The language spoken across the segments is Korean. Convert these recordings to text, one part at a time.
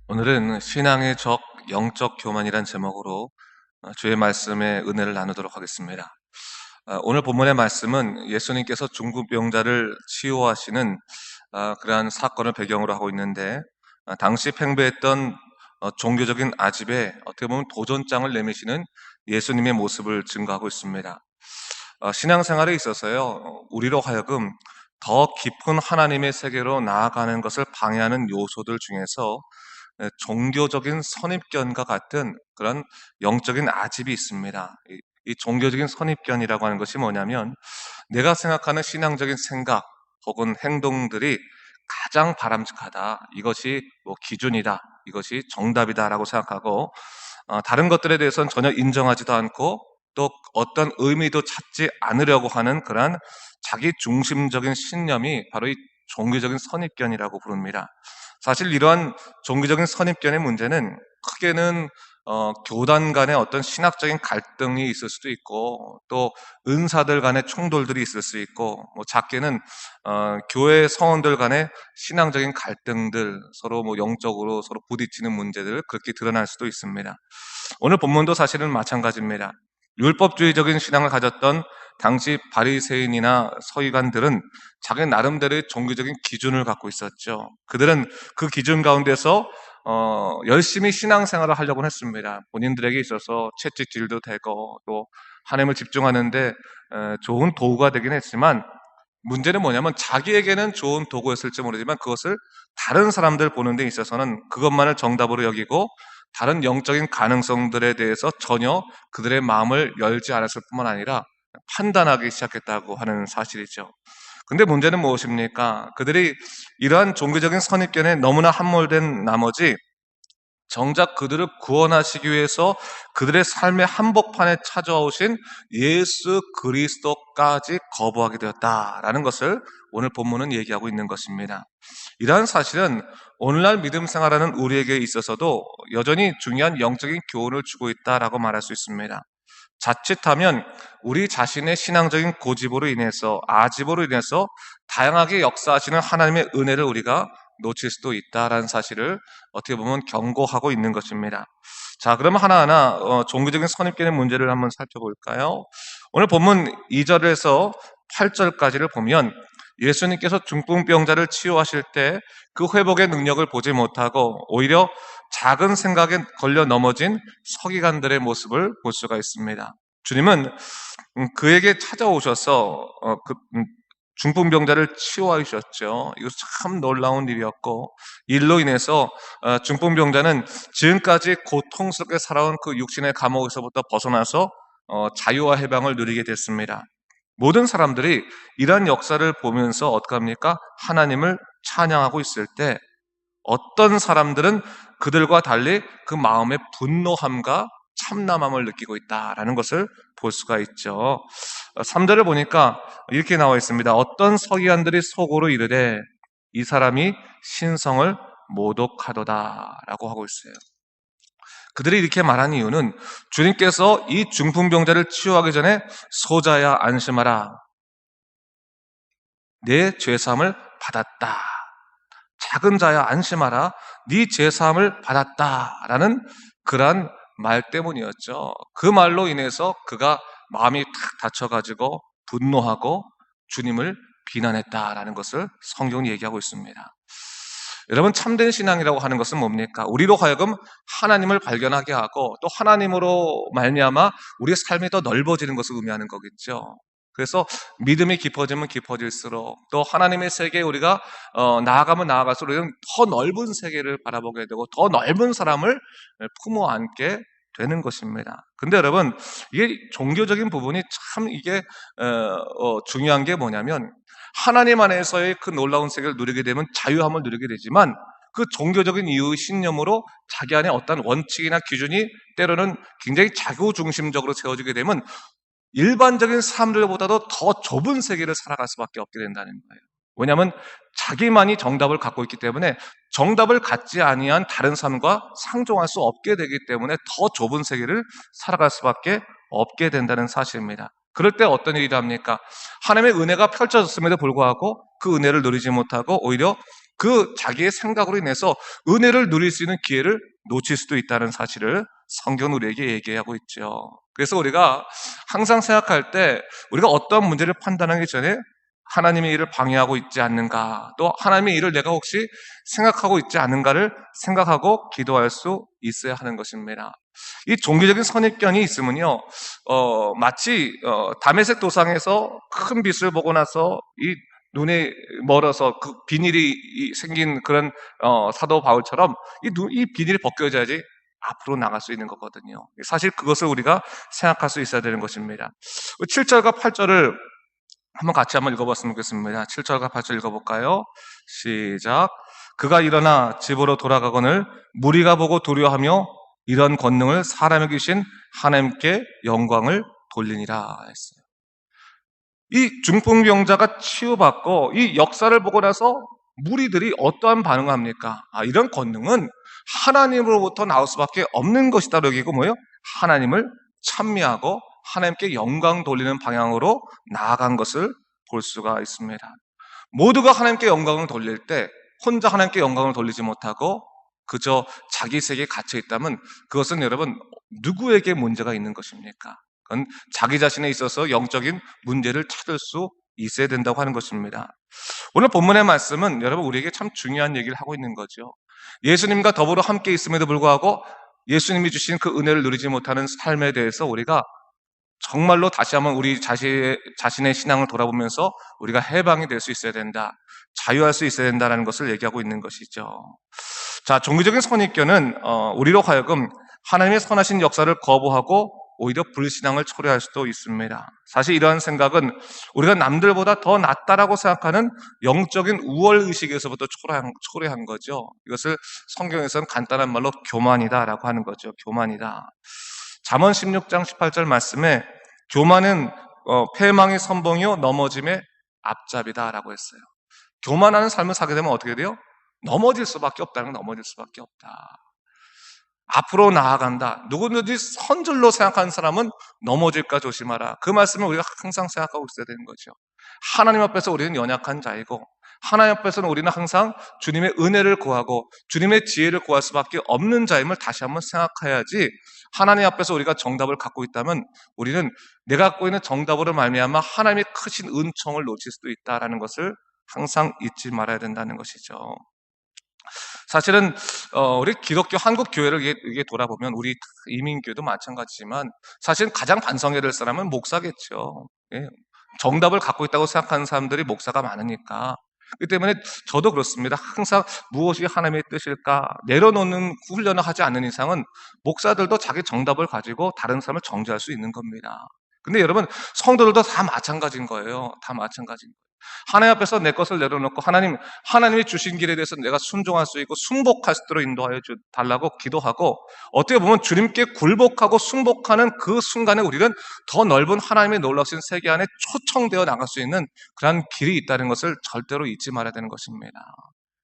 오늘은 신앙의 적, 영적 교만이란 제목으로 주의 말씀의 은혜를 나누도록 하겠습니다. 오늘 본문의 말씀은 예수님께서 중풍병자를 치유하시는 그러한 사건을 배경으로 하고 있는데, 당시 팽배했던 종교적인 아집에 어떻게 보면 도전장을 내미시는 예수님의 모습을 증거하고 있습니다. 신앙생활에 있어서요, 우리로 하여금 더 깊은 하나님의 세계로 나아가는 것을 방해하는 요소들 중에서 종교적인 선입견과 같은 그런 영적인 아집이 있습니다. 이 종교적인 선입견이라고 하는 것이 뭐냐면, 내가 생각하는 신앙적인 생각 혹은 행동들이 가장 바람직하다, 이것이 기준이다, 이것이 정답이다라고 생각하고, 다른 것들에 대해서는 전혀 인정하지도 않고 또 어떤 의미도 찾지 않으려고 하는 그러한 자기 중심적인 신념이 바로 이 종교적인 선입견이라고 부릅니다. 사실 이러한 종교적인 선입견의 문제는 크게는 교단 간의 어떤 신학적인 갈등이 있을 수도 있고, 또 은사들 간의 충돌들이 있을 수 있고, 작게는 교회 성원들 간의 신앙적인 갈등들, 서로 영적으로 서로 부딪히는 문제들, 그렇게 드러날 수도 있습니다. 오늘 본문도 사실은 마찬가지입니다. 율법주의적인 신앙을 가졌던 당시 바리새인이나 서기관들은 자기 나름대로의 종교적인 기준을 갖고 있었죠. 그들은 그 기준 가운데서 열심히 신앙생활을 하려고 했습니다. 본인들에게 있어서 채찍질도 되고 또 하나님을 집중하는데 좋은 도구가 되긴 했지만, 문제는 뭐냐면 자기에게는 좋은 도구였을지 모르지만 그것을 다른 사람들 보는 데 있어서는 그것만을 정답으로 여기고, 다른 영적인 가능성들에 대해서 전혀 그들의 마음을 열지 않았을 뿐만 아니라 판단하기 시작했다고 하는 사실이죠. 근데 문제는 무엇입니까? 그들이 이러한 종교적인 선입견에 너무나 함몰된 나머지 정작 그들을 구원하시기 위해서 그들의 삶의 한복판에 찾아오신 예수 그리스도까지 거부하게 되었다라는 것을 오늘 본문은 얘기하고 있는 것입니다. 이러한 사실은 오늘날 믿음 생활하는 우리에게 있어서도 여전히 중요한 영적인 교훈을 주고 있다라고 말할 수 있습니다. 자칫하면 우리 자신의 신앙적인 고집으로 인해서, 아집으로 인해서 다양하게 역사하시는 하나님의 은혜를 우리가 놓칠 수도 있다라는 사실을 어떻게 보면 경고하고 있는 것입니다. 자, 그러면 하나하나 종교적인 선입견의 문제를 한번 살펴볼까요? 오늘 본문 2절에서 8절까지를 보면 예수님께서 중풍병자를 치유하실 때 그 회복의 능력을 보지 못하고 오히려 작은 생각에 걸려 넘어진 서기관들의 모습을 볼 수가 있습니다. 주님은 그에게 찾아오셔서 중풍병자를 치유하셨죠. 이거 참 놀라운 일이었고, 일로 인해서 중풍병자는 지금까지 고통스럽게 살아온 그 육신의 감옥에서부터 벗어나서 자유와 해방을 누리게 됐습니다. 모든 사람들이 이러한 역사를 보면서 어떡합니까? 하나님을 찬양하고 있을 때 어떤 사람들은 그들과 달리 그 마음의 분노함과 참남함을 느끼고 있다라는 것을 볼 수가 있죠. 3절을 보니까 이렇게 나와 있습니다. 어떤 서기관들이 속으로 이르되 이 사람이 신성을 모독하도다라고 하고 있어요. 그들이 이렇게 말한 이유는 주님께서 이 중풍병자를 치유하기 전에 소자야 안심하라, 내 죄사함을 받았다, 작은 자야 안심하라, 네 죄사함을 받았다라는 그러한 말 때문이었죠. 그 말로 인해서 그가 마음이 탁 다쳐가지고 분노하고 주님을 비난했다라는 것을 성경이 얘기하고 있습니다. 여러분, 참된 신앙이라고 하는 것은 뭡니까? 우리로 하여금 하나님을 발견하게 하고 또 하나님으로 말미암아 우리의 삶이 더 넓어지는 것을 의미하는 거겠죠. 그래서 믿음이 깊어지면 깊어질수록 또 하나님의 세계에 우리가 나아가면 나아갈수록 우리는 더 넓은 세계를 바라보게 되고 더 넓은 사람을 품어 안게 되는 것입니다. 근데 여러분, 이게 종교적인 부분이 참 이게 중요한 게 뭐냐면, 하나님 안에서의 그 놀라운 세계를 누리게 되면 자유함을 누리게 되지만, 그 종교적인 이유의 신념으로 자기 안에 어떤 원칙이나 기준이 때로는 굉장히 자기중심적으로 세워지게 되면 일반적인 사람들보다도 더 좁은 세계를 살아갈 수밖에 없게 된다는 거예요. 왜냐하면 자기만이 정답을 갖고 있기 때문에 정답을 갖지 아니한 다른 사람과 상종할 수 없게 되기 때문에 더 좁은 세계를 살아갈 수밖에 없게 된다는 사실입니다. 그럴 때 어떤 일이 합니까? 하나님의 은혜가 펼쳐졌음에도 불구하고 그 은혜를 누리지 못하고 오히려 그 자기의 생각으로 인해서 은혜를 누릴 수 있는 기회를 놓칠 수도 있다는 사실을 성경은 우리에게 얘기하고 있죠. 그래서 우리가 항상 생각할 때 우리가 어떤 문제를 판단하기 전에 하나님의 일을 방해하고 있지 않는가, 또 하나님의 일을 내가 혹시 생각하고 있지 않은가를 생각하고 기도할 수 있어야 하는 것입니다. 이 종교적인 선입견이 있으면요, 마치 다메섹 도상에서 큰 빛을 보고 나서 이 눈에 멀어서 그 비닐이 생긴 그런 사도 바울처럼 이 비닐이 벗겨져야지 앞으로 나갈 수 있는 거거든요. 사실 그것을 우리가 생각할 수 있어야 되는 것입니다. 7절과 8절을 한번 읽어봤으면 좋겠습니다. 7절과 8절 읽어볼까요? 시작. 그가 일어나 집으로 돌아가거늘 무리가 보고 두려워하며 이런 권능을 사람에게 주신 하나님께 영광을 돌리니라 했어요. 이 중풍병자가 치유받고 이 역사를 보고 나서 무리들이 어떠한 반응을 합니까? 이런 권능은 하나님으로부터 나올 수밖에 없는 것이다. 여기고 뭐예요? 하나님을 찬미하고 하나님께 영광 돌리는 방향으로 나아간 것을 볼 수가 있습니다. 모두가 하나님께 영광을 돌릴 때 혼자 하나님께 영광을 돌리지 못하고 그저 자기 세계에 갇혀 있다면 그것은 여러분 누구에게 문제가 있는 것입니까? 그건 자기 자신에 있어서 영적인 문제를 찾을 수 있어야 된다고 하는 것입니다. 오늘 본문의 말씀은 여러분 우리에게 참 중요한 얘기를 하고 있는 거죠. 예수님과 더불어 함께 있음에도 불구하고 예수님이 주신 그 은혜를 누리지 못하는 삶에 대해서 우리가 정말로 다시 한번 우리 자신의 신앙을 돌아보면서 우리가 해방이 될 수 있어야 된다. 자유할 수 있어야 된다는 것을 얘기하고 있는 것이죠. 자, 종교적인 선입견은 우리로 하여금 하나님의 선하신 역사를 거부하고 오히려 불신앙을 초래할 수도 있습니다. 사실 이러한 생각은 우리가 남들보다 더 낫다라고 생각하는 영적인 우월의식에서부터 초래한 거죠. 이것을 성경에서는 간단한 말로 교만이다라고 하는 거죠. 교만이다. 잠언 16장 18절 말씀에 교만은 패망의 선봉이요 넘어짐의 앞잡이다라고 했어요. 교만하는 삶을 살게 되면 어떻게 돼요? 넘어질 수밖에 없다는 건 넘어질 수밖에 없다. 앞으로 나아간다. 누구든지 선줄로 생각하는 사람은 넘어질까 조심하라. 그 말씀을 우리가 항상 생각하고 있어야 되는 거죠. 하나님 앞에서 우리는 연약한 자이고 하나님 앞에서는 우리는 항상 주님의 은혜를 구하고 주님의 지혜를 구할 수밖에 없는 자임을 다시 한번 생각해야지. 하나님 앞에서 우리가 정답을 갖고 있다면 우리는 내가 갖고 있는 정답으로 말미암아 하나님의 크신 은총을 놓칠 수도 있다라는 것을 항상 잊지 말아야 된다는 것이죠. 사실은 우리 기독교 한국 교회를 이게 돌아보면 우리 이민교도 마찬가지지만 사실 가장 반성해야 될 사람은 목사겠죠. 예. 정답을 갖고 있다고 생각하는 사람들이 목사가 많으니까. 그렇기 때문에 저도 그렇습니다. 항상 무엇이 하나님의 뜻일까 내려놓는 훈련을 하지 않는 이상은 목사들도 자기 정답을 가지고 다른 사람을 정죄할 수 있는 겁니다. 근데 여러분 성도들도 다 마찬가지인 거예요. 다 마찬가지인 거예요. 하나님 앞에서 내 것을 내려놓고 하나님이 주신 길에 대해서 내가 순종할 수 있고 순복할 수 있도록 인도하여 달라고 기도하고 어떻게 보면 주님께 굴복하고 순복하는 그 순간에 우리는 더 넓은 하나님의 놀라우신 세계 안에 초청되어 나갈 수 있는 그런 길이 있다는 것을 절대로 잊지 말아야 되는 것입니다.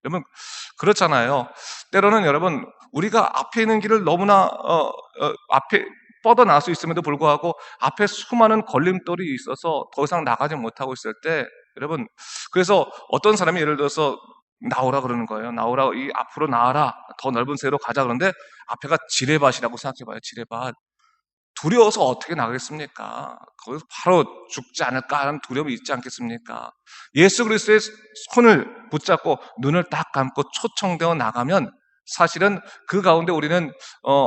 여러분 그렇잖아요. 때로는 여러분 우리가 앞에 있는 길을 너무나 앞에 뻗어나갈 수 있음에도 불구하고 앞에 수많은 걸림돌이 있어서 더 이상 나가지 못하고 있을 때 여러분 그래서 어떤 사람이 예를 들어서 나오라 그러는 거예요. 나오라, 이 앞으로 나와라, 더 넓은 세계로 가자. 그런데 앞에가 지레밭이라고 생각해봐요. 지레밭. 두려워서 어떻게 나가겠습니까? 거기서 바로 죽지 않을까 하는 두려움이 있지 않겠습니까? 예수 그리스도의 손을 붙잡고 눈을 딱 감고 초청되어 나가면 사실은 그 가운데 우리는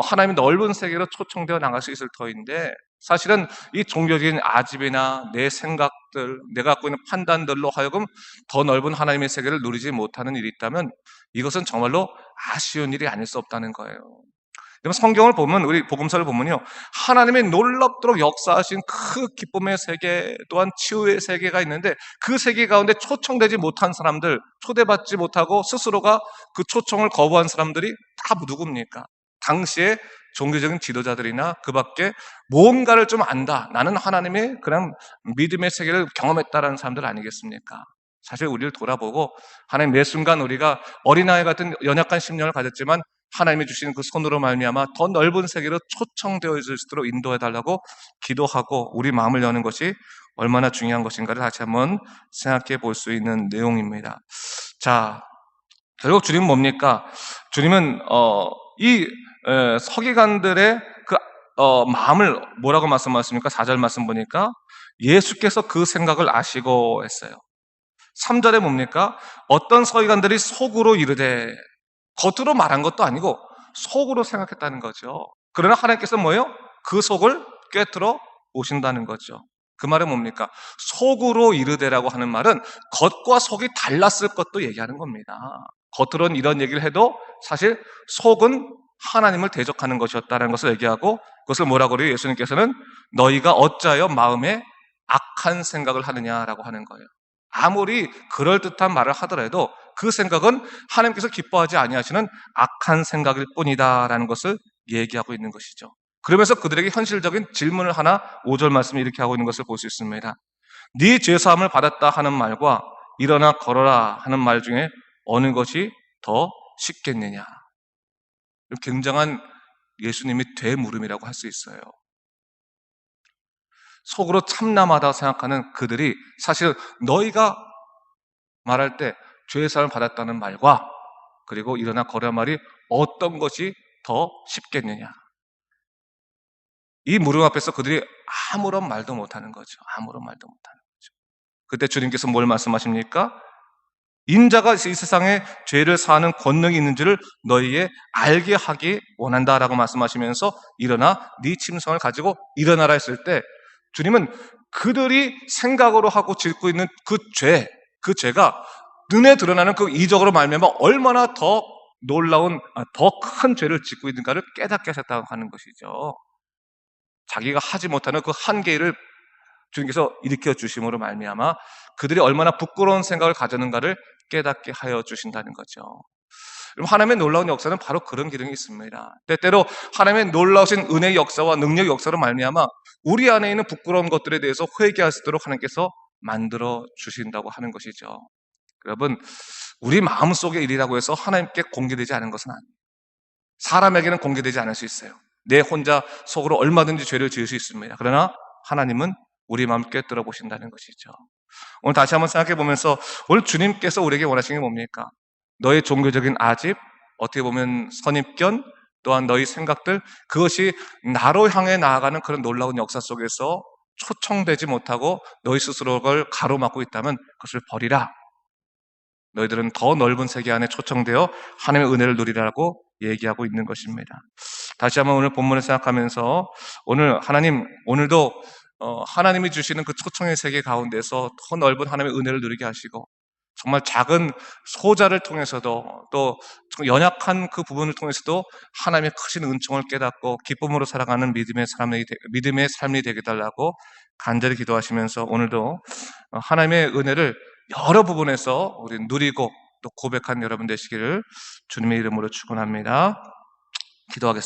하나님의 넓은 세계로 초청되어 나갈 수 있을 터인데 사실은 이 종교적인 아집이나 내 생각들, 내가 갖고 있는 판단들로 하여금 더 넓은 하나님의 세계를 누리지 못하는 일이 있다면 이것은 정말로 아쉬운 일이 아닐 수 없다는 거예요. 여러분 성경을 보면 우리 복음서를 보면요 하나님의 놀랍도록 역사하신 그 기쁨의 세계 또한 치유의 세계가 있는데 그 세계 가운데 초청되지 못한 사람들 초대받지 못하고 스스로가 그 초청을 거부한 사람들이 다 누굽니까? 당시에 종교적인 지도자들이나 그 밖에 무언가를 좀 안다 나는 하나님의 그런 믿음의 세계를 경험했다라는 사람들 아니겠습니까? 사실 우리를 돌아보고 하나님 매 순간 우리가 어린아이 같은 연약한 심령을 가졌지만 하나님이 주시는 그 손으로 말미암아 더 넓은 세계로 초청되어 있을 수 있도록 인도해달라고 기도하고 우리 마음을 여는 것이 얼마나 중요한 것인가를 다시 한번 생각해 볼 수 있는 내용입니다. 자, 결국 주님은 뭡니까? 주님은 이 서기관들의 그 마음을 뭐라고 말씀하십니까? 4절 말씀 보니까 예수께서 그 생각을 아시고 했어요. 3절에 뭡니까? 어떤 서기관들이 속으로 이르되, 겉으로 말한 것도 아니고 속으로 생각했다는 거죠. 그러나 하나님께서 뭐예요? 그 속을 꿰뚫어 오신다는 거죠. 그 말은 뭡니까? 속으로 이르되라고 하는 말은 겉과 속이 달랐을 것도 얘기하는 겁니다. 겉으로는 이런 얘기를 해도 사실 속은 하나님을 대적하는 것이었다는 것을 얘기하고, 그것을 뭐라고 그래요? 예수님께서는 너희가 어찌하여 마음에 악한 생각을 하느냐라고 하는 거예요. 아무리 그럴듯한 말을 하더라도 그 생각은 하나님께서 기뻐하지 아니하시는 악한 생각일 뿐이다라는 것을 얘기하고 있는 것이죠. 그러면서 그들에게 현실적인 질문을 하나 5절 말씀에 이렇게 하고 있는 것을 볼 수 있습니다. 네 죄사함을 받았다 하는 말과 일어나 걸어라 하는 말 중에 어느 것이 더 쉽겠느냐. 굉장한 예수님이 되물음이라고 할 수 있어요. 속으로 참남하다고 생각하는 그들이 사실 너희가 말할 때 죄사함을 받았다는 말과 그리고 일어나 걸어라 말이 어떤 것이 더 쉽겠느냐. 이 물음 앞에서 그들이 아무런 말도 못하는 거죠. 아무런 말도 못하는 거죠. 그때 주님께서 뭘 말씀하십니까? 인자가 이 세상에 죄를 사하는 권능이 있는지를 너희에 알게 하기 원한다라고 말씀하시면서 일어나 네 침성을 가지고 일어나라 했을 때 주님은 그들이 생각으로 하고 짓고 있는 그 죄가 눈에 드러나는 그 이적으로 말미암아 얼마나 더 놀라운, 더 큰 죄를 짓고 있는가를 깨닫게 하셨다고 하는 것이죠. 자기가 하지 못하는 그 한계를 주님께서 일으켜 주심으로 말미암아 그들이 얼마나 부끄러운 생각을 가졌는가를 깨닫게 하여 주신다는 거죠. 하나님의 놀라운 역사는 바로 그런 기능이 있습니다. 때때로 하나님의 놀라우신 은혜의 역사와 능력의 역사로 말미암아 우리 안에 있는 부끄러운 것들에 대해서 회개할 수 있도록 하나님께서 만들어 주신다고 하는 것이죠. 여러분, 우리 마음속의 일이라고 해서 하나님께 공개되지 않은 것은 아니에요. 사람에게는 공개되지 않을 수 있어요. 내 혼자 속으로 얼마든지 죄를 지을 수 있습니다. 그러나 하나님은 우리 마음을 꿰뚫어 보신다는 것이죠. 오늘 다시 한번 생각해 보면서 오늘 주님께서 우리에게 원하시는 게 뭡니까? 너의 종교적인 아집, 어떻게 보면 선입견, 또한 너의 생각들, 그것이 나로 향해 나아가는 그런 놀라운 역사 속에서 초청되지 못하고 너희 스스로를 가로막고 있다면 그것을 버리라. 너희들은 더 넓은 세계 안에 초청되어 하나님의 은혜를 누리라고 얘기하고 있는 것입니다. 다시 한번 오늘 본문을 생각하면서 오늘 하나님, 오늘도 하나님이 주시는 그 초청의 세계 가운데서 더 넓은 하나님의 은혜를 누리게 하시고 정말 작은 소자를 통해서도 또 연약한 그 부분을 통해서도 하나님의 크신 은총을 깨닫고 기쁨으로 살아가는 믿음의 삶이 되게 달라고 간절히 기도하시면서 오늘도 하나님의 은혜를 여러 부분에서 우리 누리고 또 고백한 여러분 되시기를 주님의 이름으로 축원합니다. 기도하겠습니다.